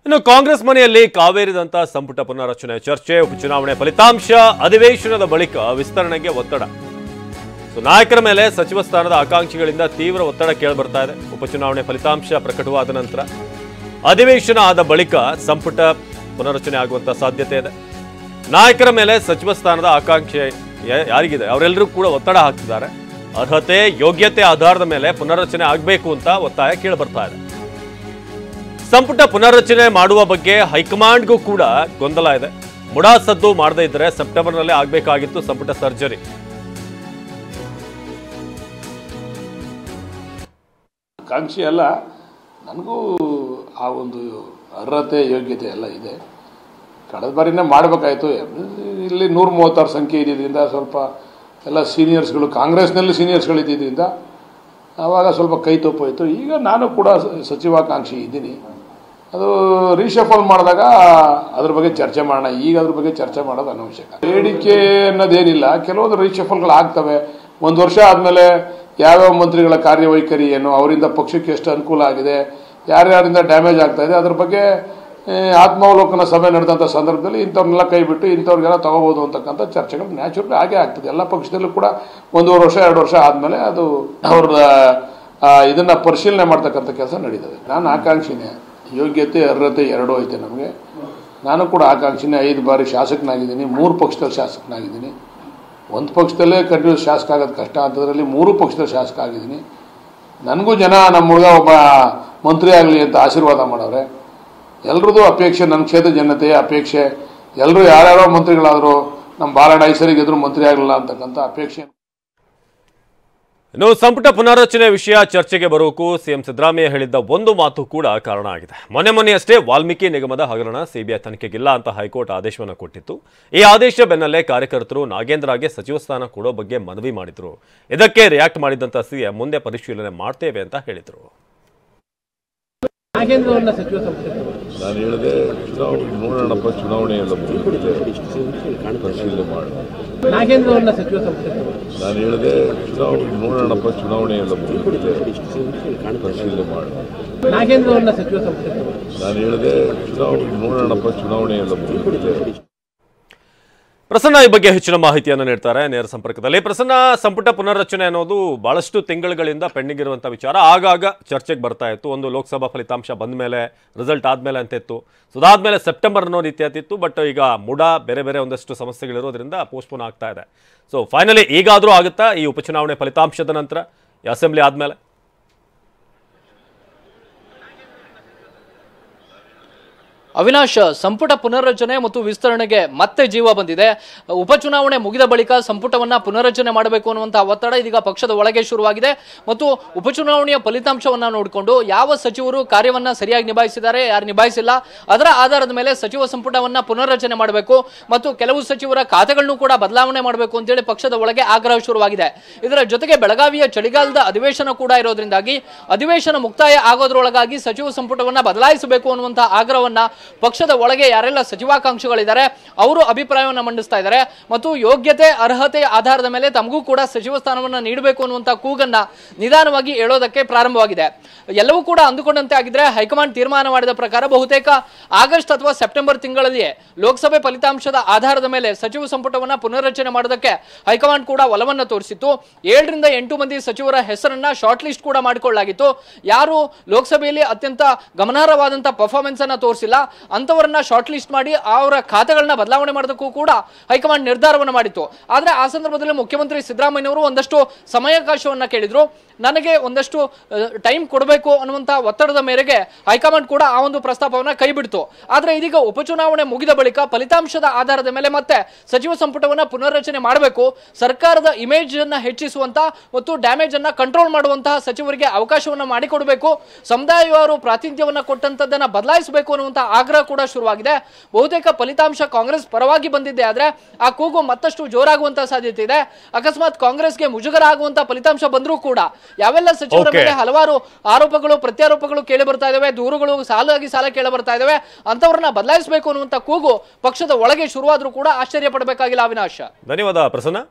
ಇನ್ನು ಕಾಂಗ್ರೆಸ್ ಮನೆಯಲ್ಲಿ ಕಾವೇರಿದಂತ ಸಂಪುಟ ಪುನರ್ರಚನೆ ಚರ್ಚೆ, ಉಪಚುನಾವಣೆ ಫಲಿತಾಂಶ ಅಧಿವೇಶನದ ಬಳಿಕ ವಿಸ್ತರಣೆಗೆ ಒತ್ತಡ. ನಾಯಕರ ಮೇಲೆ ಸಚಿವ ಸ್ಥಾನದ ಆಕಾಂಕ್ಷಿಗಳಿಂದ ತೀವ್ರ ಒತ್ತಡ ಕೇಳಿಬರ್ತಾ ಇದೆ. ಉಪಚುನಾವಣೆ ಫಲಿತಾಂಶ ಪ್ರಕಟವಾದ ನಂತರ ಅಧಿವೇಶನ ಆದ ಬಳಿಕ ಸಂಪುಟ ಪುನರ್ರಚನೆ ಆಗುವಂತ ಸಾಧ್ಯತೆ ಇದೆ. ನಾಯಕರ ಮೇಲೆ ಸಚಿವ ಸ್ಥಾನದ ಆಕಾಂಕ್ಷೆ ಯಾರಿಗಿದೆ ಅವರೆಲ್ಲರೂ ಕೂಡ ಒತ್ತಡ ಹಾಕ್ತಿದ್ದಾರೆ. ಅರ್ಹತೆ ಯೋಗ್ಯತೆ ಆಧಾರದ ಮೇಲೆ ಪುನರ್ರಚನೆ ಆಗಬೇಕು ಅಂತ ಒತ್ತಾಯ ಕೇಳಿಬರ್ತಾ ಇದೆ. ಸಂಪುಟ ಪುನರ್ರಚನೆ ಮಾಡುವ ಬಗ್ಗೆ ಹೈಕಮಾಂಡ್ಗೂ ಕೂಡ ಗೊಂದಲ ಇದೆ. ಮುಡಾ ಸದ್ದು ಮಾಡದೇ ಇದ್ರೆ ಸೆಪ್ಟೆಂಬರ್ನಲ್ಲೇ ಆಗಬೇಕಾಗಿತ್ತು ಸಂಪುಟ ಸರ್ಜರಿ. ಆಕಾಂಕ್ಷಿ ಅಲ್ಲ, ನನಗೂ ಆ ಒಂದು ಅರ್ಹತೆ ಯೋಗ್ಯತೆ ಎಲ್ಲ ಇದೆ. ಕಳೆದ ಬಾರಿನೇ ಮಾಡಬೇಕಾಯ್ತು. ಇಲ್ಲಿ 136 ಸಂಖ್ಯೆ ಇದ್ದಿದ್ದರಿಂದ ಸ್ವಲ್ಪ ಎಲ್ಲ ಸೀನಿಯರ್ಸ್ಗಳು, ಕಾಂಗ್ರೆಸ್ನಲ್ಲಿ ಸೀನಿಯರ್ಸ್ಗಳು ಇದ್ದಿದ್ದರಿಂದ ಆವಾಗ ಸ್ವಲ್ಪ ಕೈ ತಪ್ಪೋಯ್ತು. ಈಗ ನಾನು ಕೂಡ ಸಚಿವಾಕಾಂಕ್ಷಿ ಇದ್ದೀನಿ. ಅದು ರೀಶಫಲ್ ಮಾಡಿದಾಗ ಅದ್ರ ಬಗ್ಗೆ ಚರ್ಚೆ ಮಾಡೋಣ. ಈಗ ಅದ್ರ ಬಗ್ಗೆ ಚರ್ಚೆ ಮಾಡೋದು ಅನವಶ್ಯಕ. ಬೇಡಿಕೆ ಅನ್ನೋದೇನಿಲ್ಲ, ಕೆಲವೊಂದು ರೀಶಫಲ್ಗಳು ಆಗ್ತವೆ. ಒಂದು ವರ್ಷ ಆದಮೇಲೆ ಯಾವ್ಯಾವ ಮಂತ್ರಿಗಳ ಕಾರ್ಯವೈಖರಿ ಏನು, ಅವರಿಂದ ಪಕ್ಷಕ್ಕೆ ಎಷ್ಟು ಅನುಕೂಲ ಆಗಿದೆ, ಯಾರ್ಯಾರಿಂದ ಡ್ಯಾಮೇಜ್ ಆಗ್ತಾ ಇದೆ, ಅದ್ರ ಬಗ್ಗೆ ಆತ್ಮಾವಲೋಕನ ಸಭೆ ನಡೆದಂಥ ಸಂದರ್ಭದಲ್ಲಿ ಇಂಥವ್ರನ್ನೆಲ್ಲ ಕೈ ಬಿಟ್ಟು ಇಂಥವ್ರಿಗೆಲ್ಲ ತಗೋಬೋದು ಅಂತಕ್ಕಂಥ ಚರ್ಚೆಗಳು ನ್ಯಾಚುರಲಿ ಹಾಗೇ ಆಗ್ತದೆ. ಎಲ್ಲ ಪಕ್ಷದಲ್ಲೂ ಕೂಡ 1.5 ವರ್ಷ 2 ವರ್ಷ ಆದಮೇಲೆ ಅದು ಅವ್ರ ಇದನ್ನು ಪರಿಶೀಲನೆ ಮಾಡ್ತಕ್ಕಂಥ ಕೆಲಸ ನಡೀತದೆ. ನಾನು ಆಕಾಂಕ್ಷಿನೇ, ಯೋಗ್ಯತೆ ಅರ್ಹತೆ ಎರಡೂ ಐತೆ ನಮಗೆ. ನಾನು ಕೂಡ ಆಕಾಂಕ್ಷಿನೇ. 5 ಬಾರಿ ಶಾಸಕನಾಗಿದ್ದೀನಿ, 3 ಪಕ್ಷದಲ್ಲಿ ಶಾಸಕನಾಗಿದ್ದೀನಿ. ಒಂದು ಪಕ್ಷದಲ್ಲೇ ಕಂಟಿನ್ಯೂಸ್ ಶಾಸಕ ಆಗೋದು ಕಷ್ಟ, ಅಂಥದ್ರಲ್ಲಿ 3 ಪಕ್ಷದಲ್ಲಿ ಶಾಸಕ ಆಗಿದ್ದೀನಿ. ನನಗೂ ಜನ ನಮ್ಮ ಹುಡುಗ ಒಬ್ಬ ಮಂತ್ರಿ ಆಗಲಿ ಅಂತ ಆಶೀರ್ವಾದ ಮಾಡವ್ರೆ. ಎಲ್ರದ್ದು ಅಪೇಕ್ಷೆ, ನನ್ನ ಕ್ಷೇತ್ರ ಜನತೆಯ ಅಪೇಕ್ಷೆ. ಎಲ್ಲರೂ ಯಾರ್ಯಾರೋ ಮಂತ್ರಿಗಳಾದರೂ ನಮ್ಮ ಬಾಲಣ್ಣ ಐಸರಿಗೆ ಎದುರು ಮಂತ್ರಿ ಆಗಲಿಲ್ಲ ಅಂತಕ್ಕಂಥ ಅಪೇಕ್ಷೆ. ಇನ್ನು ಸಂಪುಟ ಪುನರ್ರಚನೆ ವಿಷಯ ಚರ್ಚೆಗೆ ಬರೋಕು ಸಿಎಂ ಸಿದ್ದರಾಮಯ್ಯ ಹೇಳಿದ್ದ ಒಂದು ಮಾತು ಕೂಡ ಕಾರಣ ಆಗಿದೆ. ಮೊನ್ನೆಯಷ್ಟೇ ವಾಲ್ಮೀಕಿ ನಿಗಮದ ಹಗರಣ ಸಿಬಿಐ ತನಿಖೆಗಿಲ್ಲ ಅಂತ ಹೈಕೋರ್ಟ್ ಆದೇಶವನ್ನು ಕೊಟ್ಟಿತ್ತು. ಈ ಆದೇಶ ಬೆನ್ನಲ್ಲೇ ಕಾರ್ಯಕರ್ತರು ನಾಗೇಂದ್ರಗೆ ಸಚಿವ ಸ್ಥಾನ ಕೊಡೋ ಬಗ್ಗೆ ಮನವಿ ಮಾಡಿದ್ರು. ಇದಕ್ಕೆ ರಿಯಾಕ್ಟ್ ಮಾಡಿದಂತ ಸಿಎಂ ಮುಂದೆ ಪರಿಶೀಲನೆ ಮಾಡ್ತೇವೆ ಅಂತ ಹೇಳಿದ್ರು. ನಾನು ಹೇಳಿದೆ, ನೋಡೋಣಪ್ಪ, ಚುನಾವಣೆ ಎಲ್ಲ ಮುಗಿದಿದೆ, ಪರಿಶೀಲನೆ ಮಾಡಿ. ನಾನು ಹೇಳಿದೆ, ನೋಡೋಣಪ್ಪ, ಚುನಾವಣೆ ಎಲ್ಲ ಮುಗಿದಿದೆ, ಪರಿಶೀಲನೆ ಮಾಡಿ. ನಾನು ಹೇಳಿದೆ, ನೋಡೋಣಪ್ಪ, ಚುನಾವಣೆ ಎಲ್ಲ ಮುಗಿದಿದೆ. ಪ್ರಸನ್ನ ಈ ಬಗ್ಗೆ ಹೆಚ್ಚಿನ ಮಾಹಿತಿಯನ್ನು ನೀಡ್ತಾರೆ ನೇರ ಸಂಪರ್ಕದಲ್ಲಿ. ಪ್ರಸನ್ನ, ಸಂಪುಟ ಪುನರ್ರಚನೆ ಅನ್ನೋದು ಬಹಳಷ್ಟು ತಿಂಗಳುಗಳಿಂದ ಪೆಂಡಿಂಗ್ ಇರುವಂಥ ವಿಚಾರ. ಆಗಾಗ ಚರ್ಚೆಗೆ ಬರ್ತಾ ಇತ್ತು. ಒಂದು ಲೋಕಸಭಾ ಫಲಿತಾಂಶ ಬಂದ ಮೇಲೆ, ರಿಸಲ್ಟ್ ಆದಮೇಲೆ ಅಂತ ಇತ್ತು. ಸೊ ಅದಾದಮೇಲೆ ಸೆಪ್ಟೆಂಬರ್ ಅನ್ನೋ ರೀತಿಯಾಗಿತ್ತು. ಬಟ್ ಈಗ ಮುಡಾ ಬೇರೆ ಒಂದಷ್ಟು ಸಮಸ್ಯೆಗಳಿರೋದ್ರಿಂದ ಪೋಸ್ಟ್ಪೋನ್ ಆಗ್ತಾ ಇದೆ. ಸೊ ಫೈನಲಿ ಈಗಾದರೂ ಆಗುತ್ತಾ ಈ ಉಪಚುನಾವಣೆ ಫಲಿತಾಂಶದ ನಂತರ, ಈ ಅಸೆಂಬ್ಲಿ ಆದಮೇಲೆ? ಅವಿನಾಶ್, ಸಂಪುಟ ಪುನರ್ರಚನೆ ಮತ್ತು ವಿಸ್ತರಣೆಗೆ ಮತ್ತೆ ಜೀವ ಬಂದಿದೆ. ಉಪಚುನಾವಣೆ ಮುಗಿದ ಬಳಿಕ ಸಂಪುಟವನ್ನ ಪುನರ್ರಚನೆ ಮಾಡಬೇಕು ಅನ್ನುವಂತಹ ಒತ್ತಡ ಇದೀಗ ಪಕ್ಷದ ಒಳಗೆ ಶುರುವಾಗಿದೆ. ಮತ್ತು ಉಪಚುನಾವಣೆಯ ಫಲಿತಾಂಶವನ್ನ ನೋಡಿಕೊಂಡು ಯಾವ ಸಚಿವರು ಕಾರ್ಯವನ್ನ ಸರಿಯಾಗಿ ನಿಭಾಯಿಸಿದ್ದಾರೆ, ಯಾರು ನಿಭಾಯಿಸಿಲ್ಲ, ಅದರ ಆಧಾರದ ಮೇಲೆ ಸಚಿವ ಸಂಪುಟವನ್ನ ಪುನರ್ರಚನೆ ಮಾಡಬೇಕು ಮತ್ತು ಕೆಲವು ಸಚಿವರ ಖಾತೆಗಳನ್ನು ಕೂಡ ಬದಲಾವಣೆ ಮಾಡಬೇಕು ಅಂತೇಳಿ ಪಕ್ಷದ ಒಳಗೆ ಆಗ್ರಹ ಶುರುವಾಗಿದೆ. ಇದರ ಜೊತೆಗೆ ಬೆಳಗಾವಿಯ ಚಳಿಗಾಲದ ಅಧಿವೇಶನ ಕೂಡ ಇರೋದ್ರಿಂದಾಗಿ ಅಧಿವೇಶನ ಮುಕ್ತಾಯ ಆಗೋದ್ರೊಳಗಾಗಿ ಸಚಿವ ಸಂಪುಟವನ್ನ ಬದಲಾಯಿಸಬೇಕು ಅನ್ನುವಂತಹ ಆಗ್ರಹವನ್ನ ಪಕ್ಷದ ಒಳಗೆ ಯಾರೆಲ್ಲ ಸಚಿವಾಕಾಂಕ್ಷಿಗಳಿದ್ದಾರೆ ಅವರು ಅಭಿಪ್ರಾಯವನ್ನು ಮಂಡಿಸ್ತಾ ಇದ್ದಾರೆ. ಮತ್ತು ಯೋಗ್ಯತೆ ಅರ್ಹತೆಯ ಆಧಾರದ ಮೇಲೆ ತಮಗೂ ಕೂಡ ಸಚಿವ ಸ್ಥಾನವನ್ನು ನೀಡಬೇಕು ಅನ್ನುವಂಥ ಕೂಗನ್ನ ನಿಧಾನವಾಗಿ ಹೇಳೋದಕ್ಕೆ ಪ್ರಾರಂಭವಾಗಿದೆ. ಎಲ್ಲವೂ ಕೂಡ ಅಂದುಕೊಂಡಂತೆ ಆಗಿದ್ರೆ ಹೈಕಮಾಂಡ್ ತೀರ್ಮಾನ ಮಾಡಿದ ಪ್ರಕಾರ ಬಹುತೇಕ ಆಗಸ್ಟ್ ಅಥವಾ ಸೆಪ್ಟೆಂಬರ್ ತಿಂಗಳಲ್ಲಿಯೇ ಲೋಕಸಭೆ ಫಲಿತಾಂಶದ ಆಧಾರದ ಮೇಲೆ ಸಚಿವ ಸಂಪುಟವನ್ನ ಪುನರ್ರಚನೆ ಮಾಡೋದಕ್ಕೆ ಹೈಕಮಾಂಡ್ ಕೂಡ ಒಲವನ್ನು ತೋರಿಸಿತ್ತು. 7 ರಿಂದ 8 ಮಂದಿ ಸಚಿವರ ಹೆಸರನ್ನ ಶಾರ್ಟ್ ಲಿಸ್ಟ್ ಕೂಡ ಮಾಡಿಕೊಳ್ಳಲಾಗಿತ್ತು. ಯಾರು ಲೋಕಸಭೆಯಲ್ಲಿ ಅತ್ಯಂತ ಗಮನಾರ್ಹವಾದಂತಹ ಪರ್ಫಾರ್ಮೆನ್ಸ್ ಅನ್ನ ತೋರಿಸಿಲ್ಲ ಅಂತವರನ್ನ ಶಾರ್ಟ್ ಲಿಸ್ಟ್ ಮಾಡಿ ಅವರ ಖಾತೆಗಳನ್ನ ಬದಲಾವಣೆ ಮಾಡೋದಕ್ಕೂ ಕೂಡ ಹೈಕಮಾಂಡ್ ನಿರ್ಧಾರವನ್ನು ಮಾಡಿತ್ತು. ಆದ್ರೆ ಆ ಸಂದರ್ಭದಲ್ಲಿ ಮುಖ್ಯಮಂತ್ರಿ ಸಿದ್ದರಾಮಯ್ಯನವರು ಒಂದಷ್ಟು ಸಮಯಾವಕಾಶವನ್ನ ಕೇಳಿದ್ರು. ನನಗೆ ಒಂದಷ್ಟು ಟೈಮ್ ಕೊಡಬೇಕು ಅನ್ನುವಂತಹ ಒತ್ತಡದ ಮೇರೆಗೆ ಹೈಕಮಾಂಡ್ ಕೂಡ ಆ ಒಂದು ಪ್ರಸ್ತಾಪವನ್ನ ಕೈ ಬಿಡ್ತು. ಆದ್ರೆ ಇದೀಗ ಉಪಚುನಾವಣೆ ಮುಗಿದ ಬಳಿಕ ಫಲಿತಾಂಶದ ಆಧಾರದ ಮೇಲೆ ಮತ್ತೆ ಸಚಿವ ಸಂಪುಟವನ್ನ ಪುನರ್ರಚನೆ ಮಾಡಬೇಕು, ಸರ್ಕಾರದ ಇಮೇಜ್ ಅನ್ನ ಹೆಚ್ಚಿಸುವಂತ ಮತ್ತು ಡ್ಯಾಮೇಜ್ ಅನ್ನ ಕಂಟ್ರೋಲ್ ಮಾಡುವಂತಹ ಸಚಿವರಿಗೆ ಅವಕಾಶವನ್ನ ಮಾಡಿಕೊಡಬೇಕು, ಸಮುದಾಯವಾರು ಪ್ರಾತಿನಿಧ್ಯವನ್ನ ಕೊಟ್ಟಂತದ್ದನ್ನ ಬದಲಾಯಿಸಬೇಕು ಅನ್ನುವಂತಹ ಆಗ್ರಹ ಕೂಡ ಶುರುವಾಗಿದೆ. ಬಹುತೇಕ ಫಲಿತಾಂಶ ಕಾಂಗ್ರೆಸ್ ಪರವಾಗಿ ಬಂದಿದೆ. ಆದ್ರೆ ಆ ಕೂಗು ಮತ್ತಷ್ಟು ಜೋರಾಗುವಂತಹ ಸಾಧ್ಯತೆ ಇದೆ. ಅಕಸ್ಮಾತ್ ಕಾಂಗ್ರೆಸ್ಗೆ ಮುಜುಗರ ಆಗುವಂತಹ ಫಲಿತಾಂಶ ಬಂದರೂ ಕೂಡ ಯಾವೆಲ್ಲ ಸಚಿವರ ಮೇಲೆ ಹಲವಾರು ಆರೋಪಗಳು ಪ್ರತ್ಯಾರೋಪಗಳು ಕೇಳಿ ಬರ್ತಾ ಇದಾವೆ, ದೂರುಗಳು ಸಾಲ ಕೇಳಿ ಬರ್ತಾ ಇದಾವೆ, ಅಂತವರನ್ನ ಬದಲಾಯಿಸಬೇಕು ಅನ್ನುವಂತ ಕೂಗು ಪಕ್ಷದ ಒಳಗೆ ಶುರುವಾದ್ರೂ ಕೂಡ ಆಶ್ಚರ್ಯ ಪಡಬೇಕಾಗಿಲ್ಲ. ಅವಿನಾಶ್, ಧನ್ಯವಾದ ಪ್ರಸನ್ನ.